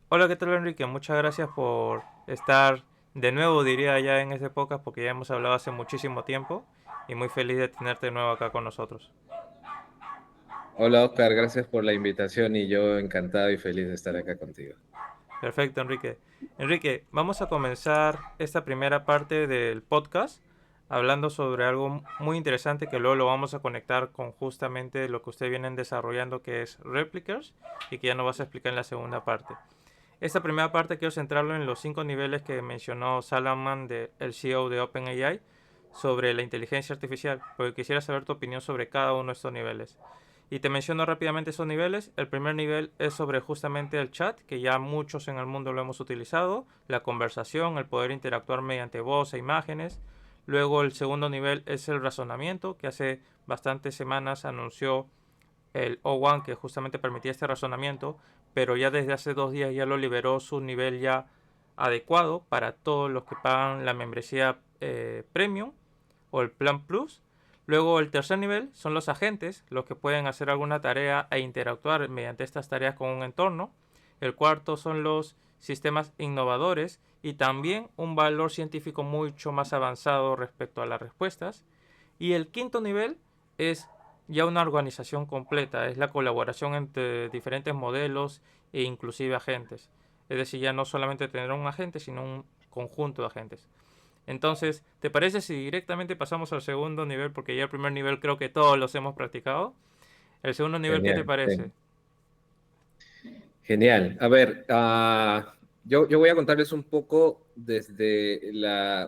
Hola, ¿qué tal, Enrique? Muchas gracias por estar de nuevo, diría ya en ese podcast, porque ya hemos hablado hace muchísimo tiempo y muy feliz de tenerte de nuevo acá con nosotros. Hola Oscar, gracias por la invitación y yo encantado y feliz de estar acá contigo. Perfecto, Enrique. Enrique, vamos a comenzar esta primera parte del podcast hablando sobre algo muy interesante que luego lo vamos a conectar con justamente lo que ustedes vienen desarrollando, que es Replicas, y que ya nos vas a explicar en la segunda parte. Esta primera parte quiero centrarlo en los 5 niveles que mencionó Salaman, el CEO de OpenAI, sobre la inteligencia artificial, porque quisiera saber tu opinión sobre cada uno de estos niveles. Y te menciono rápidamente esos niveles. El primer nivel es sobre justamente el chat, que ya muchos en el mundo lo hemos utilizado, la conversación, el poder interactuar mediante voz e imágenes. Luego el segundo nivel es el razonamiento, que hace bastantes semanas anunció el O1 que justamente permitía este razonamiento, pero ya desde hace 2 días ya lo liberó su nivel ya adecuado para todos los que pagan la membresía Premium o el Plan Plus. Luego el tercer nivel son los agentes, los que pueden hacer alguna tarea e interactuar mediante estas tareas con un entorno. El cuarto son los sistemas innovadores y también un valor científico mucho más avanzado respecto a las respuestas. Y el quinto nivel es ya una organización completa, es la colaboración entre diferentes modelos e inclusive agentes. Es decir, ya no solamente tener un agente, sino un conjunto de agentes. Entonces, ¿te parece si directamente pasamos al segundo nivel? Porque ya el primer nivel creo que todos los hemos practicado. El segundo nivel, ¿qué te Genial, parece? sí. Genial. A ver, yo voy a contarles un poco desde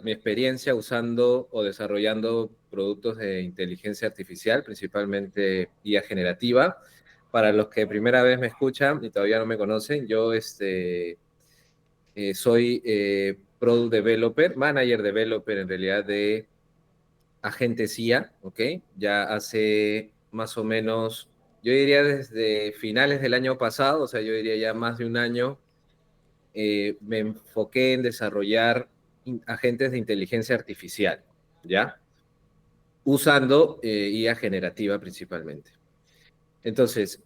mi experiencia usando o desarrollando productos de inteligencia artificial, principalmente IA generativa. Para los que primera vez me escuchan y todavía no me conocen, yo soy Product Developer, Manager Developer en realidad de agentes IA, ¿ok? Ya hace más o menos, yo diría desde finales del año pasado, o sea, yo diría ya más de un año, me enfoqué en desarrollar agentes de inteligencia artificial, ¿ya? Usando IA generativa principalmente. Entonces,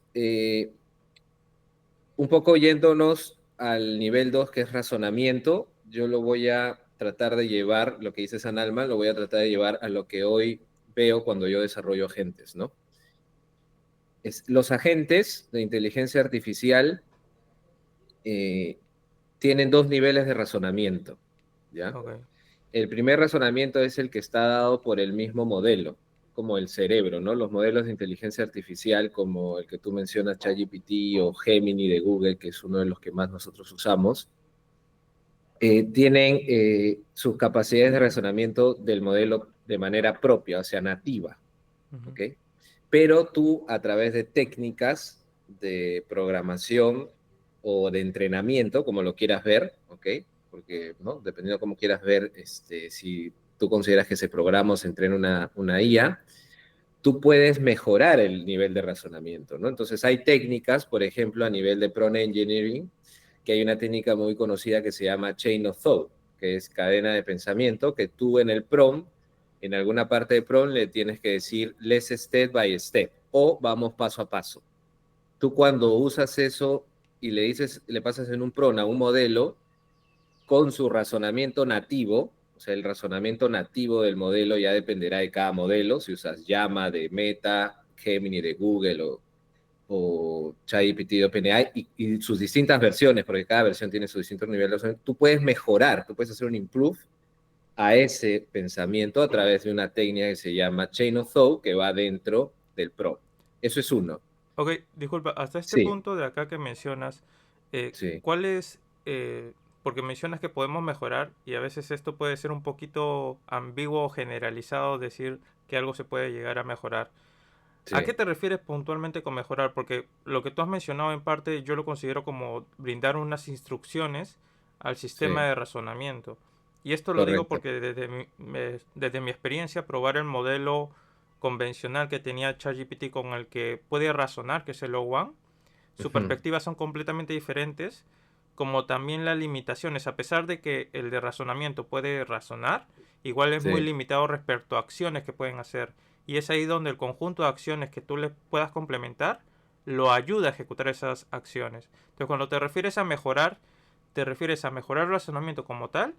un poco yéndonos al nivel 2 que es razonamiento, yo lo voy a tratar de llevar, lo que dice San Alma, lo voy a tratar de llevar a lo que hoy veo cuando yo desarrollo agentes, ¿no? Los agentes de inteligencia artificial eh, tienen dos niveles de razonamiento, ¿ya? Ok. El primer razonamiento es el que está dado por el mismo modelo, como el cerebro, ¿no? Los modelos de inteligencia artificial, como el que tú mencionas, ChatGPT o Gemini de Google, que es uno de los que más nosotros usamos, tienen sus capacidades de razonamiento del modelo de manera propia, o sea, nativa, Ujú. ¿ok? Pero tú a través de técnicas de programación o de entrenamiento, como lo quieras ver, ¿ok? Porque, ¿no? Dependiendo de cómo quieras ver, si tú consideras que ese programa o se entrena una IA, tú puedes mejorar el nivel de razonamiento, ¿no? Entonces hay técnicas, por ejemplo, a nivel de prompt engineering, que hay una técnica muy conocida que se llama chain of thought, que es cadena de pensamiento, que tú en el prompt, en alguna parte de prompt le tienes que decir let's step by step o vamos paso a paso. Tú cuando usas eso y le dices, le pasas en un prompt a un modelo, con su razonamiento nativo, o sea, el razonamiento nativo del modelo ya dependerá de cada modelo, si usas Llama de Meta, Gemini de Google o ChatGPT de OpenAI y sus distintas versiones, porque cada versión tiene sus distintos niveles, tú puedes mejorar, tú puedes hacer un improve a ese pensamiento a través de una técnica que se llama Chain of Thought, que va dentro del prompt. Eso es uno. Ok, disculpa, hasta este Sí, punto de acá que mencionas, sí, ¿cuál es, porque mencionas que podemos mejorar y a veces esto puede ser un poquito ambiguo o generalizado decir que algo se puede llegar a mejorar? ¿A qué sí, te refieres puntualmente con mejorar? Porque lo que tú has mencionado en parte yo lo considero como brindar unas instrucciones al sistema sí, de razonamiento. Y esto lo digo correcto. porque desde mi experiencia probar el modelo convencional que tenía ChatGPT con el que puede razonar, que es el O1, sus Ujú, perspectivas son completamente diferentes, como también las limitaciones. A pesar de que el de razonamiento puede razonar, igual es muy sí, limitado respecto a acciones que pueden hacer. Y es ahí donde el conjunto de acciones que tú le puedas complementar lo ayuda a ejecutar esas acciones. Entonces, cuando te refieres a mejorar el razonamiento como tal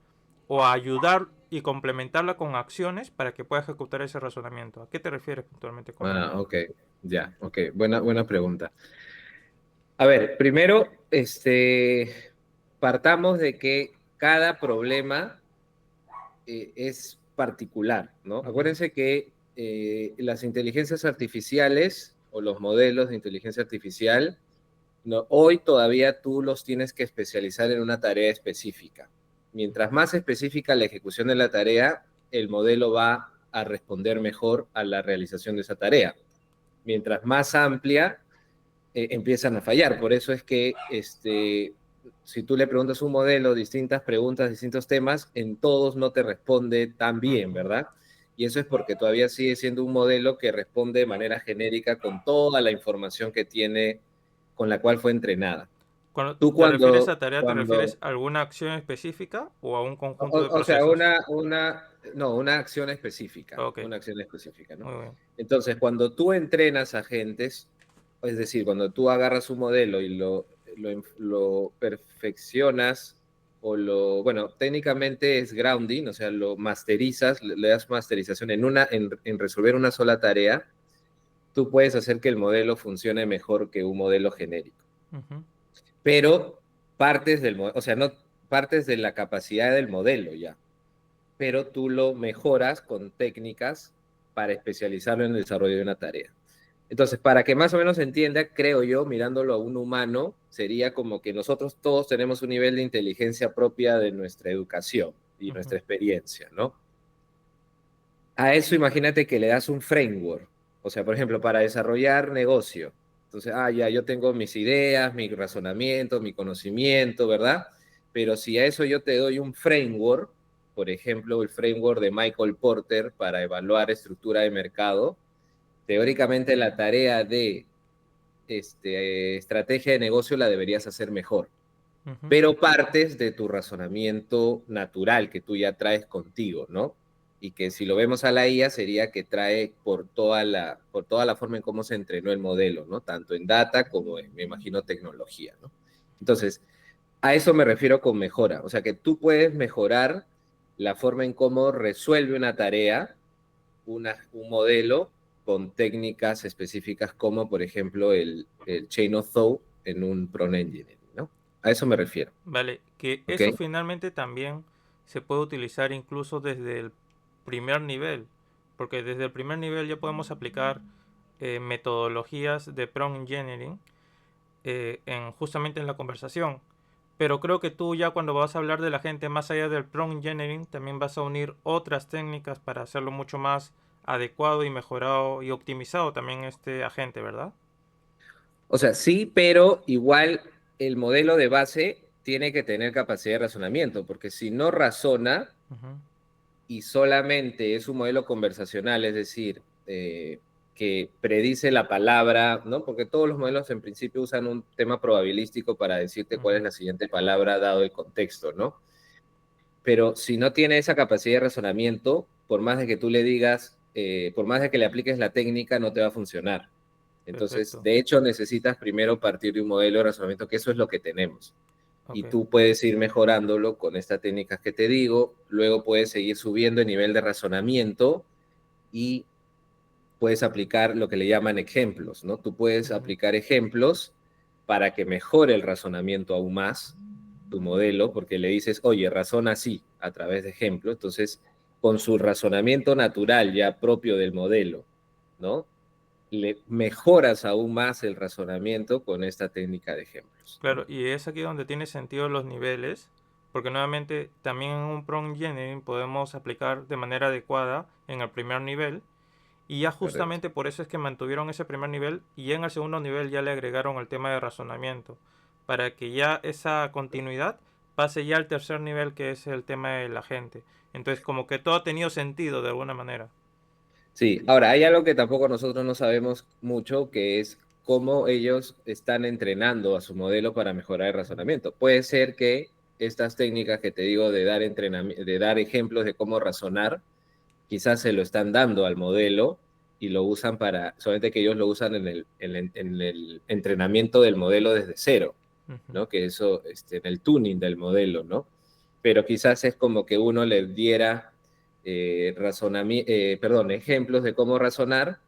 o a ayudar y complementarla con acciones para que pueda ejecutar ese razonamiento. ¿A qué te refieres puntualmente con ello? Ah, ok, ya, ok, buena pregunta. A ver, primero, partamos de que cada problema es particular, ¿no? Ujú. Acuérdense que las inteligencias artificiales o los modelos de inteligencia artificial, no, hoy todavía tú los tienes que especializar en una tarea específica. Mientras más específica la ejecución de la tarea, el modelo va a responder mejor a la realización de esa tarea. Mientras más amplia, empiezan a fallar. Por eso es que si tú le preguntas a un modelo distintas preguntas, distintos temas, en todos no te responde tan bien, Ujú. ¿verdad? Y eso es porque todavía sigue siendo un modelo que responde de manera genérica con toda la información que tiene, con la cual fue entrenada. Cuando Tú te refieres cuando, a tarea, ¿te refieres cuando a alguna acción específica o a un conjunto de o sea, procesos? no, una acción específica, Ok, una acción específica, ¿no? muy bien. Entonces, cuando tú entrenas agentes, es decir, cuando tú agarras un modelo y lo perfeccionas bueno, técnicamente es grounding, o sea, lo masterizas, le das masterización en resolver una sola tarea, tú puedes hacer que el modelo funcione mejor que un modelo genérico. Ujú. Pero partes del modelo, o sea, no partes de la capacidad del modelo ya, pero tú lo mejoras con técnicas para especializarlo en el desarrollo de una tarea. Entonces, para que más o menos se entienda, creo yo, mirándolo a un humano, sería como que nosotros todos tenemos un nivel de inteligencia propia de nuestra educación y Ujú. nuestra experiencia, ¿no? A eso imagínate que le das un framework, o sea, por ejemplo, para desarrollar negocio. Entonces, ya, yo tengo mis ideas, mi razonamiento, mi conocimiento, ¿verdad? Pero si a eso yo te doy un framework, por ejemplo, el framework de Michael Porter para evaluar estructura de mercado, teóricamente la tarea de estrategia de negocio la deberías hacer mejor, Ujú. pero partes de tu razonamiento natural que tú ya traes contigo, ¿no? Y que si lo vemos a la IA sería que trae por toda la forma en cómo se entrenó el modelo, ¿no? Tanto en data como en, me imagino, tecnología, ¿no? Entonces, a eso me refiero con mejora, o sea que tú puedes mejorar la forma en cómo resuelve una tarea, un modelo con técnicas específicas como, por ejemplo, el Chain of Thought en un prompt engineering, ¿no? A eso me refiero, Vale, que ¿ok? eso finalmente también se puede utilizar incluso desde el primer nivel, porque desde el primer nivel ya podemos aplicar metodologías de prompt engineering justamente en la conversación. Pero creo que tú ya cuando vas a hablar de la gente más allá del prompt engineering, también vas a unir otras técnicas para hacerlo mucho más adecuado y mejorado y optimizado también este agente, ¿verdad? O sea, sí, pero igual el modelo de base tiene que tener capacidad de razonamiento, porque si no razona Ujú. y solamente es un modelo conversacional, es decir, que predice la palabra, ¿no? Porque todos los modelos en principio usan un tema probabilístico para decirte cuál es Ujú. la siguiente palabra dado el contexto, ¿no? Pero si no tiene esa capacidad de razonamiento, por más de que tú le digas, por más de que le apliques la técnica, no te va a funcionar. Entonces, Perfecto. de hecho, necesitas primero partir de un modelo de razonamiento, que eso es lo que tenemos. Ok. Y tú puedes ir mejorándolo con estas técnicas que te digo, luego puedes seguir subiendo el nivel de razonamiento y puedes aplicar lo que le llaman ejemplos, ¿no? Tú puedes Ujú. aplicar ejemplos para que mejore el razonamiento aún más tu modelo, porque le dices, oye, razona así a través de ejemplos, entonces con su razonamiento natural ya propio del modelo, ¿no? Le mejoras aún más el razonamiento con esta técnica de ejemplos, Claro, ¿no? y es aquí donde tiene sentido los niveles, porque nuevamente también en un prompt engineering podemos aplicar de manera adecuada en el primer nivel, y ya Correcto. justamente por eso es que mantuvieron ese primer nivel y en el segundo nivel ya le agregaron el tema de razonamiento, para que ya esa continuidad pase ya al tercer nivel que es el tema de la gente. Entonces como que todo ha tenido sentido de alguna manera. Sí, ahora hay algo que tampoco nosotros no sabemos mucho, que es cómo ellos están entrenando a su modelo para mejorar el razonamiento. Puede ser que estas técnicas que te digo de dar entrenamiento, de dar ejemplos de cómo razonar, quizás se lo están dando al modelo y lo usan solamente que ellos lo usan en el entrenamiento del modelo desde cero, Ujú. ¿no? Que eso, en el tuning del modelo, ¿no? Pero quizás es como que uno le diera ejemplos de cómo razonar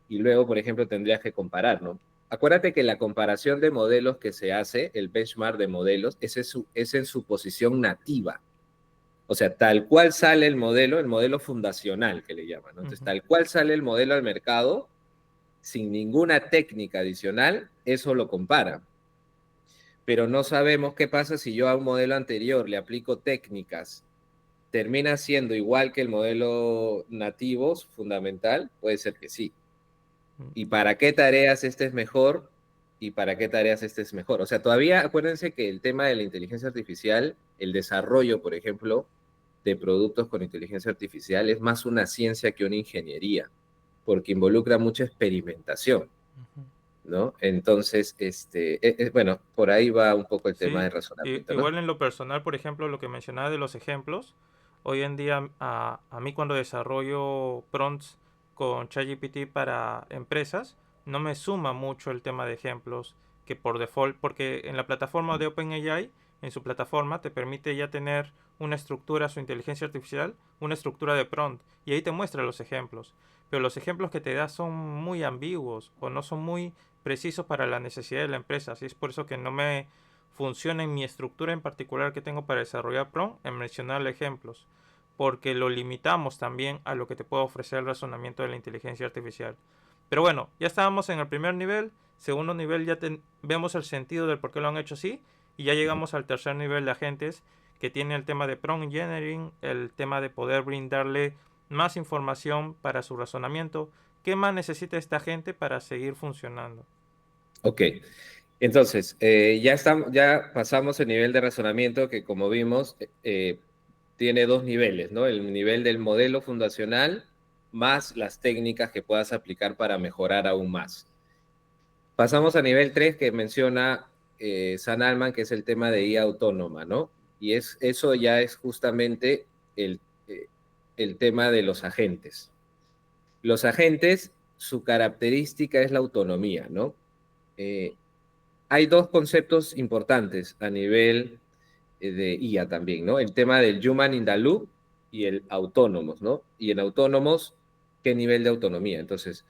y luego, por ejemplo, tendrías que comparar, ¿no? Acuérdate que la comparación de modelos que se hace, el benchmark de modelos, es en su posición nativa. O sea, tal cual sale el modelo fundacional que le llaman, ¿no? Entonces, Ujú. tal cual sale el modelo al mercado, sin ninguna técnica adicional, eso lo compara. Pero no sabemos qué pasa si yo a un modelo anterior le aplico técnicas, termina siendo igual que el modelo nativo fundamental, puede ser que sí. Mm. ¿Y para qué tareas este es mejor? ¿Y para qué tareas este es mejor? O sea, todavía acuérdense que el tema de la inteligencia artificial, el desarrollo, por ejemplo, de productos con inteligencia artificial es más una ciencia que una ingeniería, porque involucra mucha experimentación, Ujú. ¿no? Entonces, bueno, por ahí va un poco el tema de Sí, razonamiento, ¿no? igual en lo personal, por ejemplo, lo que mencionaba de los ejemplos, hoy en día a mí cuando desarrollo prompts con ChatGPT para empresas, no me suma mucho el tema de ejemplos que por default, porque en la plataforma de OpenAI, en su plataforma, te permite ya tener una estructura, su inteligencia artificial, una estructura de prompt, y ahí te muestra los ejemplos. Pero los ejemplos que te da son muy ambiguos o no son muy precisos para la necesidad de la empresa. Así es por eso que no me funciona en mi estructura en particular que tengo para desarrollar prompt en mencionar ejemplos, porque lo limitamos también a lo que te puede ofrecer el razonamiento de la inteligencia artificial. Pero bueno, ya estábamos en el primer nivel, segundo nivel ya vemos el sentido del por qué lo han hecho así, y ya llegamos al tercer nivel de agentes que tiene el tema de prompt engineering, el tema de poder brindarle más información para su razonamiento. ¿Qué más necesita esta gente para seguir funcionando? Ok, entonces, ya pasamos el nivel de razonamiento que, como vimos, tiene dos niveles, ¿no? El nivel del modelo fundacional más las técnicas que puedas aplicar para mejorar aún más. Pasamos a nivel 3 que menciona San Alman, que es el tema de IA autónoma, ¿no? Y eso ya es justamente eh, el tema de los agentes. Los agentes, su característica es la autonomía, ¿no? Eh, Hay dos conceptos importantes a nivel de IA también, ¿no? El tema del human in the loop y el autónomos, ¿no? Y en autónomos, ¿qué nivel de autonomía? Entonces,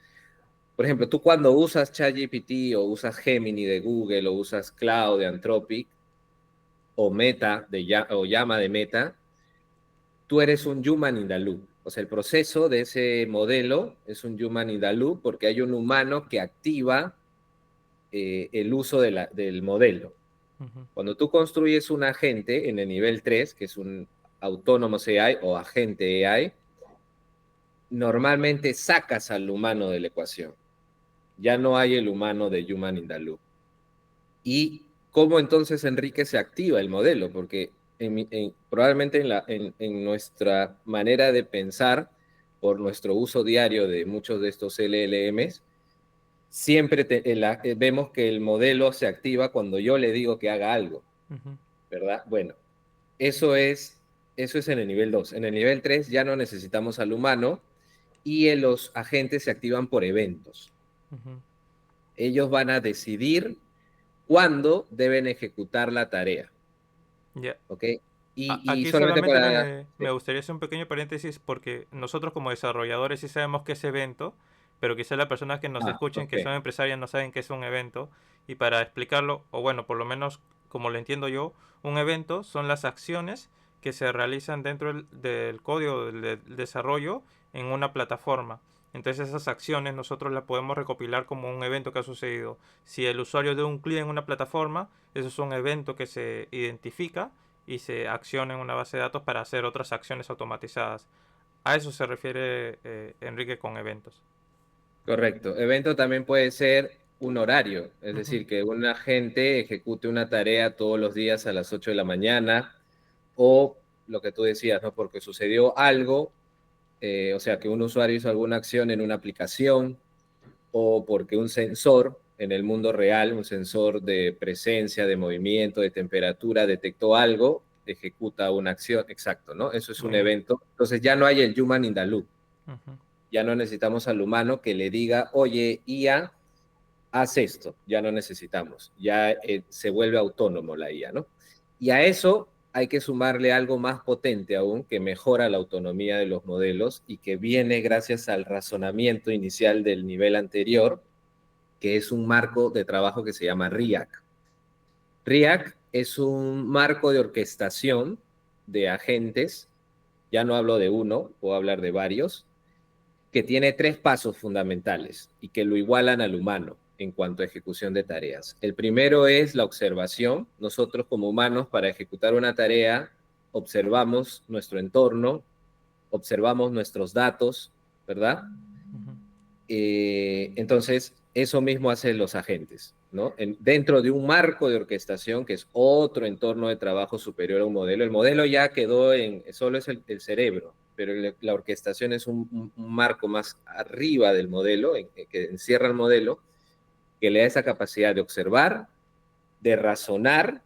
por ejemplo, tú cuando usas ChatGPT o usas Gemini de Google o usas Cloud de Anthropic o o Llama de Meta, tú eres un human in the loop. O sea, el proceso de ese modelo es un human in the loop porque hay un humano que activa el uso del modelo. Ujú. Cuando tú construyes un agente en el nivel 3, que es un autónomo AI o agente AI, normalmente sacas al humano de la ecuación. Ya no hay el humano de Human in the Loop. ¿Y cómo entonces, Enrique, se activa el modelo? Porque probablemente en nuestra manera de pensar, por nuestro uso diario de muchos de estos LLMs, siempre vemos que el modelo se activa cuando yo le digo que haga algo, Ujú. ¿verdad? Bueno, Eso es, eso es en el nivel 2. En el nivel 3 ya no necesitamos al humano y los agentes se activan por eventos. Ujú. Ellos van a decidir cuándo deben ejecutar la tarea, Ya. ¿ok? Y Aquí solamente solamente para... me gustaría hacer un pequeño paréntesis porque nosotros como desarrolladores sí sabemos qué es evento, pero quizás las personas que nos escuchen Ok, que son empresarias no saben qué es un evento. Y para explicarlo, o bueno, por lo menos como lo entiendo yo, un evento son las acciones que se realizan dentro del código del desarrollo en una plataforma. Entonces esas acciones nosotros las podemos recopilar como un evento que ha sucedido. Si el usuario dio un clic en una plataforma, eso es un evento que se identifica y se acciona en una base de datos para hacer otras acciones automatizadas. A eso se refiere Enrique con eventos. correcto. Evento también puede ser un horario, es Ujú. decir, que un agente ejecute una tarea todos los días a las 8 de la mañana o lo que tú decías, ¿no? Porque sucedió algo, o sea, que un usuario hizo alguna acción en una aplicación o porque un sensor en el mundo real, un sensor de presencia, de movimiento, de temperatura, detectó algo, ejecuta una acción, exacto, ¿no? Eso es un Muy bien. evento. Entonces ya no hay el human in the loop. Ujú. Ya no necesitamos al humano que le diga, oye, IA, haz esto. Ya no necesitamos. Ya se vuelve autónomo la IA, ¿no? Y a eso hay que sumarle algo más potente aún, que mejora la autonomía de los modelos y que viene gracias al razonamiento inicial del nivel anterior, que es un marco de trabajo que se llama RIAC. RIAC es un marco de orquestación de agentes, ya no hablo de uno, puedo hablar de varios, que tiene tres pasos fundamentales y que lo igualan al humano en cuanto a ejecución de tareas. El primero es la observación. Nosotros como humanos, para ejecutar una tarea, observamos nuestro entorno, observamos nuestros datos, ¿verdad? Ujú. Entonces, eso mismo hacen los agentes, ¿no? Dentro de un marco de orquestación, que es otro entorno de trabajo superior a un modelo, el modelo ya quedó solo es el cerebro, pero la orquestación es un marco más arriba del modelo, que encierra el modelo, que le da esa capacidad de observar, de razonar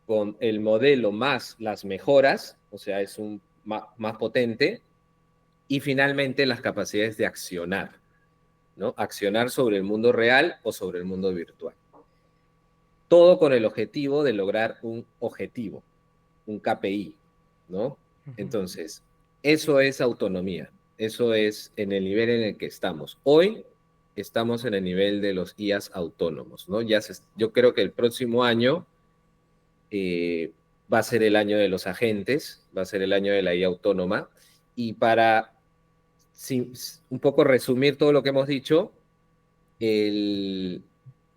con el modelo más las mejoras, o sea, es más potente, y finalmente las capacidades de accionar. ¿No? Accionar sobre el mundo real o sobre el mundo virtual. Todo con el objetivo de lograr un objetivo, un KPI, ¿no? Ujú. Entonces, eso es autonomía, eso es en el nivel en el que estamos. Hoy estamos en el nivel de los IAs autónomos, ¿no? Yo creo que el próximo año eh, va a ser el año de los agentes, va a ser el año de la IA autónoma, y para un poco resumir todo lo que hemos dicho, el,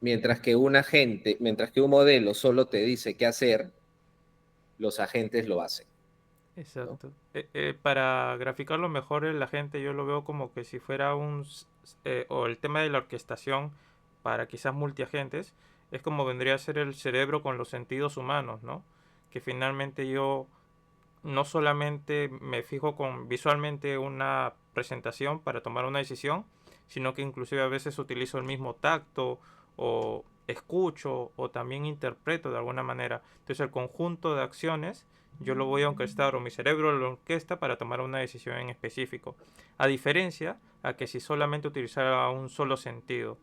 mientras que un modelo solo te dice qué hacer, los agentes lo hacen, ¿no? Exacto. Para graficarlo mejor, la gente yo lo veo como que si fuera o el tema de la orquestación para quizás multiagentes, es como vendría a ser el cerebro con los sentidos humanos, ¿no? Que finalmente yo no solamente me fijo con visualmente una presentación para tomar una decisión, sino que inclusive a veces utilizo el mismo tacto o escucho o también interpreto de alguna manera. Entonces el conjunto de acciones yo lo voy a orquestar o mi cerebro lo orquesta para tomar una decisión en específico. A diferencia a que si solamente utilizara un solo sentido.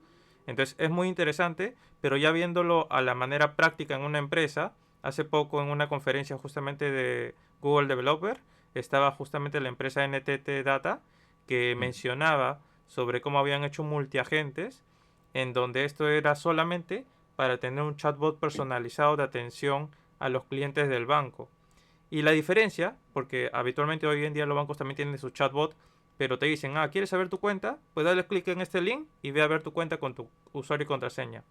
Entonces es muy interesante, pero ya viéndolo a la manera práctica en una empresa, hace poco en una conferencia justamente de Google Developer, estaba justamente la empresa NTT Data que mencionaba sobre cómo habían hecho multiagentes, en donde esto era solamente para tener un chatbot personalizado de atención a los clientes del banco. Y la diferencia, porque habitualmente hoy en día los bancos también tienen su chatbot, pero te dicen, ¿quieres saber tu cuenta? Pues dale clic en este link y ve a ver tu cuenta con tu usuario y contraseña.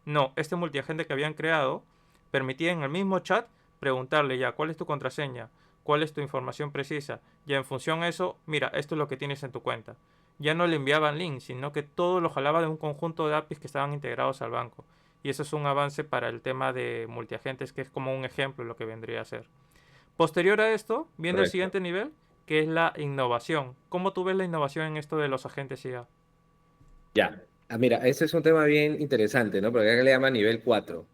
No, este multiagente que habían creado permitía en el mismo chat preguntarle ya cuál es tu contraseña, cuál es tu información precisa, y en función a eso, mira, esto es lo que tienes en tu cuenta. Ya no le enviaban links, sino que todo lo jalaba de un conjunto de APIs que estaban integrados al banco. Y eso es un avance para el tema de multiagentes, que es como un ejemplo de lo que vendría a ser. Posterior a esto, viene el Correcto. siguiente nivel, que es la innovación. ¿Cómo tú ves la innovación en esto de los agentes IA? Ya. Mira, ese es un tema bien interesante, ¿no? Porque acá le llama nivel 4.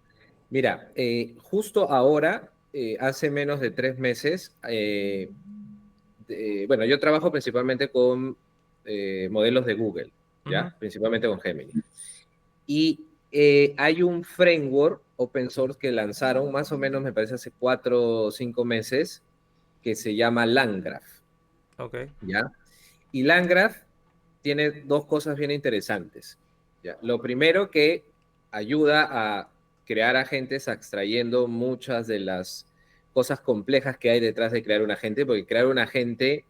Mira, justo ahora, hace menos de 3 meses, bueno, yo trabajo principalmente con modelos de Google, Ujú. ¿ya? Principalmente con Gemini. Y hay un framework open source que lanzaron más o menos, me parece, hace 4 o 5 meses, que se llama LangGraph, Ok. ¿ya? Y LangGraph tiene dos cosas bien interesantes, ¿ya? Lo primero que ayuda a crear agentes extrayendo muchas de las cosas complejas que hay detrás de crear un agente, porque crear un agente,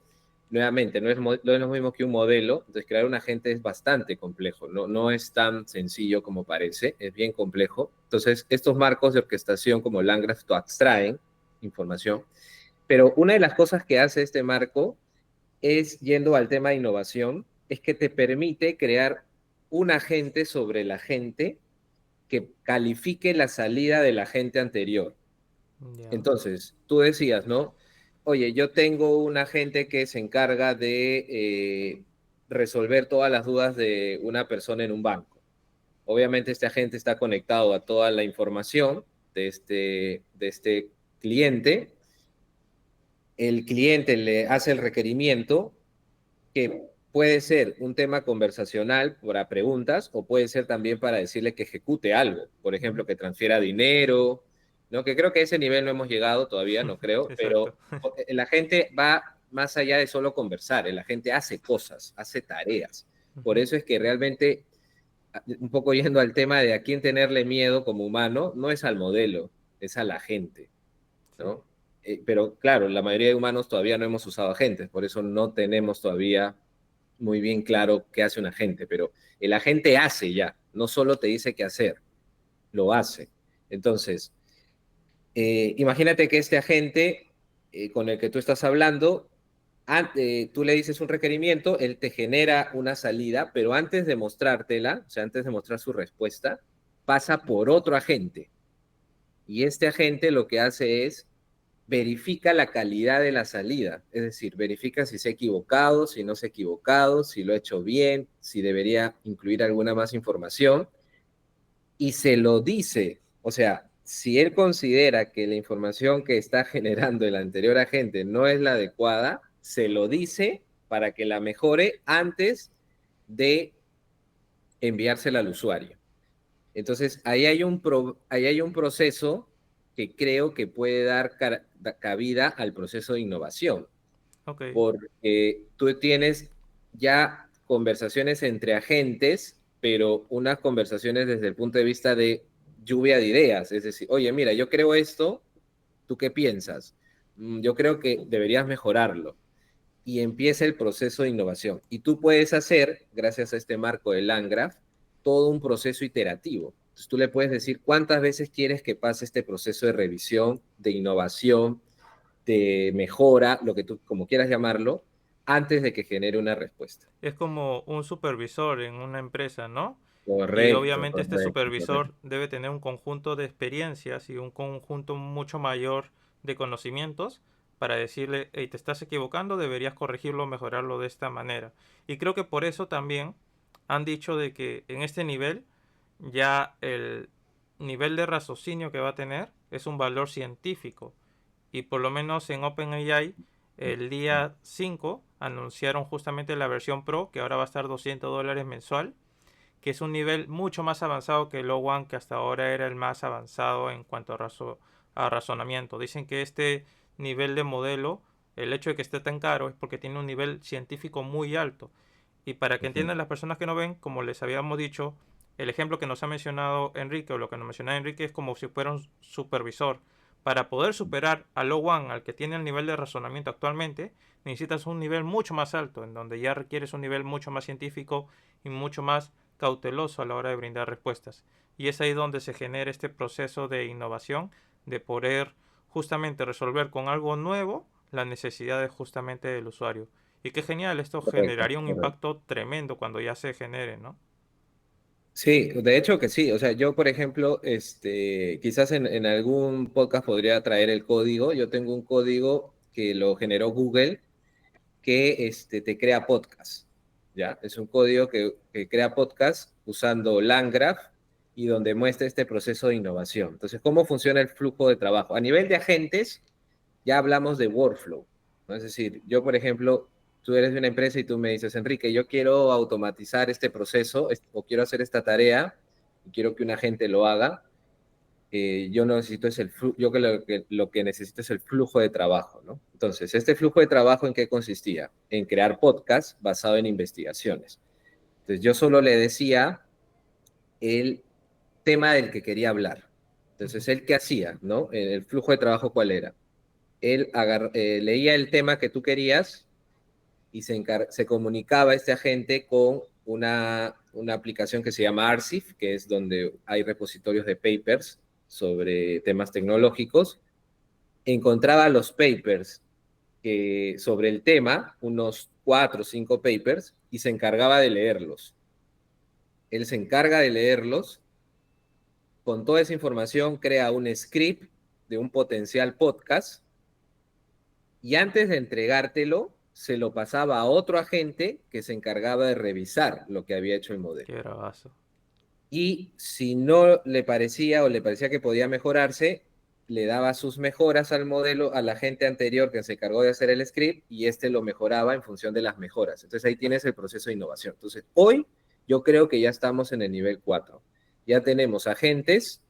nuevamente, no es lo mismo que un modelo, entonces crear un agente es bastante complejo, no es tan sencillo como parece, es bien complejo. Entonces, estos marcos de orquestación como LangGraph extraen información, pero una de las cosas que hace este marco es, yendo al tema de innovación, es que te permite crear un agente sobre el agente que califique la salida del agente anterior. Ya. Entonces, tú decías, ¿no? Oye, yo tengo un agente que se encarga de resolver todas las dudas de una persona en un banco. Obviamente este agente está conectado a toda la información de este cliente. El cliente le hace el requerimiento que puede ser un tema conversacional para preguntas o puede ser también para decirle que ejecute algo, por ejemplo, que transfiera dinero, ¿no? Que creo que a ese nivel no hemos llegado todavía, no creo, Exacto. pero la gente va más allá de solo conversar, la gente hace cosas, hace tareas. Por Ujú. eso es que realmente, un poco yendo al tema de a quién tenerle miedo como humano, no es al modelo, es a la gente, Sí. ¿no? Pero claro, la mayoría de humanos todavía no hemos usado agentes, por eso no tenemos todavía muy bien claro qué hace un agente, pero el agente hace ya, no solo te dice qué hacer, lo hace. Entonces, imagínate que este agente con el que tú estás hablando, tú le dices un requerimiento, él te genera una salida, pero antes de mostrártela, o sea, antes de mostrar su respuesta, pasa por otro agente. Y este agente lo que hace es verifica la calidad de la salida, es decir, verifica si se ha equivocado, si no se ha equivocado, si lo ha hecho bien, si debería incluir alguna más información, y se lo dice. O sea, si él considera que la información que está generando el anterior agente no es la adecuada, se lo dice para que la mejore antes de enviársela al usuario. Entonces, ahí hay un proceso que creo que puede dar cabida al proceso de innovación, Ok. porque tú tienes ya conversaciones entre agentes, pero unas conversaciones desde el punto de vista de lluvia de ideas, es decir, oye, mira, yo creo esto, ¿tú qué piensas? Yo creo que deberías mejorarlo. Y empieza el proceso de innovación. Y tú puedes hacer, gracias a este marco de Landgraph, todo un proceso iterativo. Entonces tú le puedes decir cuántas veces quieres que pase este proceso de revisión, de innovación, de mejora, lo que tú como quieras llamarlo, antes de que genere una respuesta. Es como un supervisor en una empresa, ¿no? Y Correcto, obviamente este correcto, correcto. supervisor debe tener un conjunto de experiencias y un conjunto mucho mayor de conocimientos para decirle, hey, te estás equivocando, deberías corregirlo, mejorarlo de esta manera. Y creo que por eso también han dicho de que en este nivel ya el nivel de raciocinio que va a tener es un valor científico. Y por lo menos en OpenAI el día 5 anunciaron justamente la versión Pro, que ahora va a estar $200 mensual, que es un nivel mucho más avanzado que el O1, que hasta ahora era el más avanzado en cuanto a razonamiento. Dicen que este nivel de modelo, el hecho de que esté tan caro, es porque tiene un nivel científico muy alto. Y para que entiendan las personas que no ven, como les habíamos dicho, el ejemplo que nos ha mencionado Enrique, o lo que nos mencionaba Enrique, es como si fuera un supervisor. Para poder superar al O1, al que tiene el nivel de razonamiento actualmente, necesitas un nivel mucho más alto, en donde ya requieres un nivel mucho más científico y mucho más cauteloso a la hora de brindar respuestas. Y es ahí donde se genera este proceso de innovación, de poder justamente resolver con algo nuevo las necesidades justamente del usuario. Y qué genial, esto Correcto, generaría un correcto. impacto tremendo cuando ya se genere, ¿no? Sí, de hecho que sí. O sea, yo, por ejemplo, quizás en algún podcast podría traer el código. Yo tengo un código que lo generó Google que te crea podcast, ¿ya? Es un código que crea podcast usando LangGraph y donde muestra este proceso de innovación. Entonces, ¿cómo funciona el flujo de trabajo? A nivel de agentes, ya hablamos de workflow, ¿no? Es decir, yo, por ejemplo, tú eres de una empresa y tú me dices, Enrique, yo quiero automatizar este proceso o quiero hacer esta tarea y quiero que un agente lo haga. Yo no necesito es yo lo que necesito es el flujo de trabajo, ¿no? Entonces, este flujo de trabajo, ¿en qué consistía? En crear podcast basado en investigaciones. Entonces, yo solo le decía el tema del que quería hablar. Entonces, Ujú. ¿él qué hacía, no? El flujo de trabajo, ¿cuál era? Él leía el tema que tú querías y se comunicaba este agente con una aplicación que se llama Arsif, que es donde hay repositorios de papers sobre temas tecnológicos. Encontraba los papers sobre el tema, unos 4 o 5 papers, y se encargaba de leerlos. Él se encarga de leerlos, con toda esa información crea un script de un potencial podcast y antes de entregártelo, se lo pasaba a otro agente que se encargaba de revisar lo que había hecho el modelo. Qué bravazo. Y si no le parecía o le parecía que podía mejorarse, le daba sus mejoras al modelo, a la gente anterior que se encargó de hacer el script, y este lo mejoraba en función de las mejoras. Entonces ahí tienes el proceso de innovación. Entonces hoy yo creo que ya estamos en el nivel 4. Ya tenemos agentes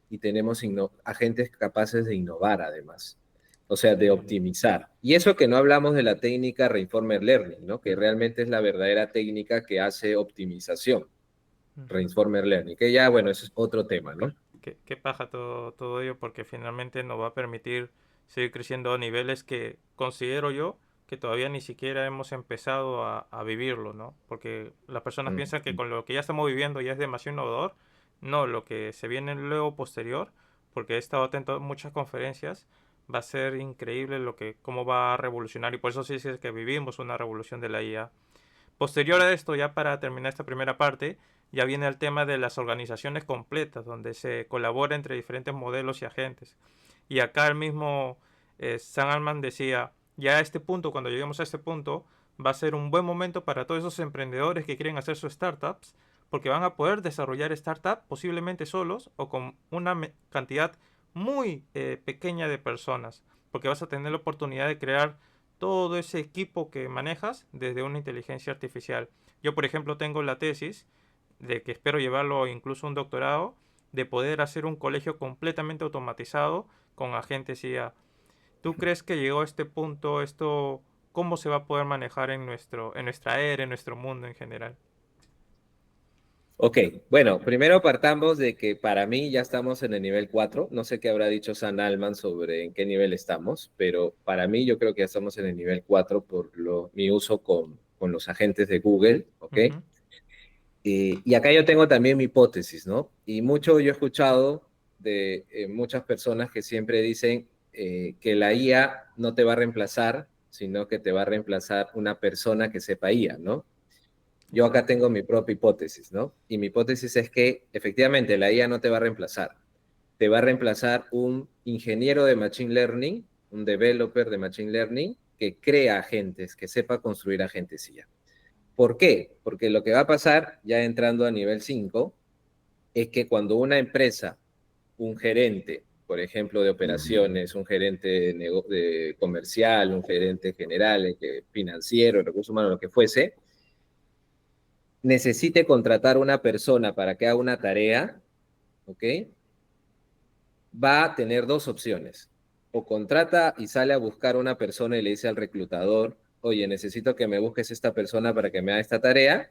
y tenemos agentes capaces de innovar además, o sea, de Sí. optimizar. Y eso que no hablamos de la técnica Reinformer Learning, ¿no? Que realmente es la verdadera técnica que hace optimización, Ujú. Reinformer Learning, que ya, bueno, eso es otro tema, ¿no? Qué paja todo ello porque finalmente nos va a permitir seguir creciendo a niveles que considero yo que todavía ni siquiera hemos empezado a vivirlo, ¿no? Porque las personas piensan que Mm. con lo que ya estamos viviendo ya es demasiado innovador. No, lo que se viene luego posterior, porque he estado atento a muchas conferencias, va a ser increíble cómo va a revolucionar y por eso sí es que vivimos una revolución de la IA. Posterior a esto, ya para terminar esta primera parte, ya viene el tema de las organizaciones completas, donde se colabora entre diferentes modelos y agentes. Y acá el mismo Sam Altman decía, ya a este punto, cuando lleguemos a este punto, va a ser un buen momento para todos esos emprendedores que quieren hacer sus startups, porque van a poder desarrollar startups posiblemente solos o con una cantidad muy pequeña de personas, porque vas a tener la oportunidad de crear todo ese equipo que manejas desde una inteligencia artificial. Yo, por ejemplo, tengo la tesis de que espero llevarlo incluso a un doctorado, de poder hacer un colegio completamente automatizado con agentes IA. ¿Tú crees que llegó a este punto esto, cómo se va a poder manejar en nuestra era, en nuestro mundo en general? Ok, bueno, primero partamos de que para mí ya estamos en el nivel 4. No sé qué habrá dicho San Alman sobre en qué nivel estamos, pero para mí yo creo que ya estamos en el nivel 4 por mi uso con los agentes de Google, ¿ok? Ujú. Y acá yo tengo también mi hipótesis, ¿no? Y mucho yo he escuchado de muchas personas que siempre dicen que la IA no te va a reemplazar, sino que te va a reemplazar una persona que sepa IA, ¿no? Yo acá Exacto. tengo mi propia hipótesis, ¿no? Y mi hipótesis es que efectivamente la IA no te va a reemplazar. Te va a reemplazar un ingeniero de Machine Learning, un developer de Machine Learning que crea agentes, que sepa construir agentes IA. ¿Por qué? Porque lo que va a pasar, ya entrando a nivel 5, es que cuando una empresa, un gerente, por ejemplo, de operaciones, un gerente de comercial, un gerente general, financiero, recursos humanos, lo que fuese, necesite contratar una persona para que haga una tarea, ¿ok? Va a tener dos opciones. O contrata y sale a buscar una persona y le dice al reclutador, oye, necesito que me busques esta persona para que me haga esta tarea,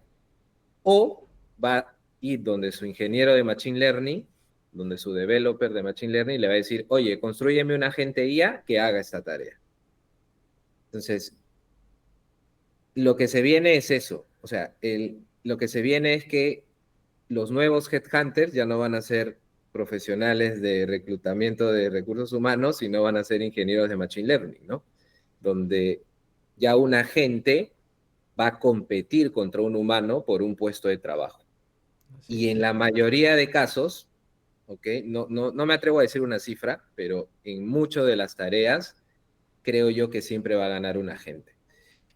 o va a ir donde su ingeniero de Machine Learning, donde su developer de Machine Learning le va a decir, oye, construyeme un agente IA que haga esta tarea. Entonces, lo que se viene es eso. O sea, lo que se viene es que los nuevos headhunters ya no van a ser profesionales de reclutamiento de recursos humanos, sino van a ser ingenieros de Machine Learning, ¿no? Donde ya un agente va a competir contra un humano por un puesto de trabajo. Así Y es. en la mayoría de casos, ¿ok? No me atrevo a decir una cifra, pero en muchas de las tareas creo yo que siempre va a ganar un agente.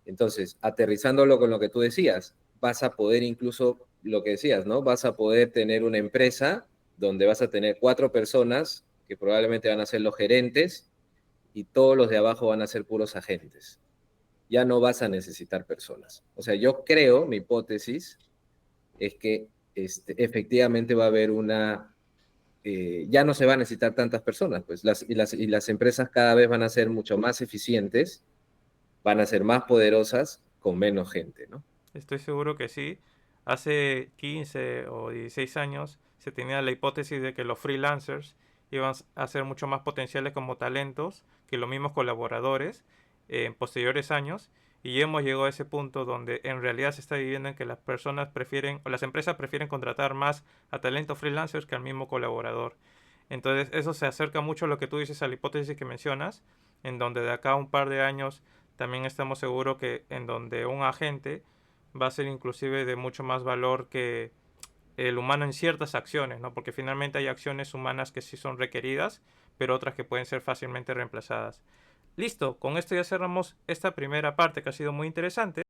Entonces, aterrizándolo con lo que tú decías, vas a poder incluso, lo que decías, ¿no? Vas a poder tener una empresa donde vas a tener 4 personas que probablemente van a ser los gerentes y todos los de abajo van a ser puros agentes. Ya no vas a necesitar personas. O sea, yo creo, mi hipótesis es que efectivamente va a haber ya no se va a necesitar tantas personas, pues las empresas cada vez van a ser mucho más eficientes, van a ser más poderosas con menos gente, ¿no? Estoy seguro que sí. Hace 15 o 16 años se tenía la hipótesis de que los freelancers iban a ser mucho más potenciales como talentos que los mismos colaboradores en posteriores años. Y hemos llegado a ese punto donde en realidad se está viviendo en que las personas prefieren, o las empresas prefieren contratar más a talentos freelancers que al mismo colaborador. Entonces eso se acerca mucho a lo que tú dices, a la hipótesis que mencionas, en donde de acá a un par de años también estamos seguros que en donde un agente va a ser inclusive de mucho más valor que el humano en ciertas acciones, ¿no? Porque finalmente hay acciones humanas que sí son requeridas, pero otras que pueden ser fácilmente reemplazadas. Listo, con esto ya cerramos esta primera parte que ha sido muy interesante.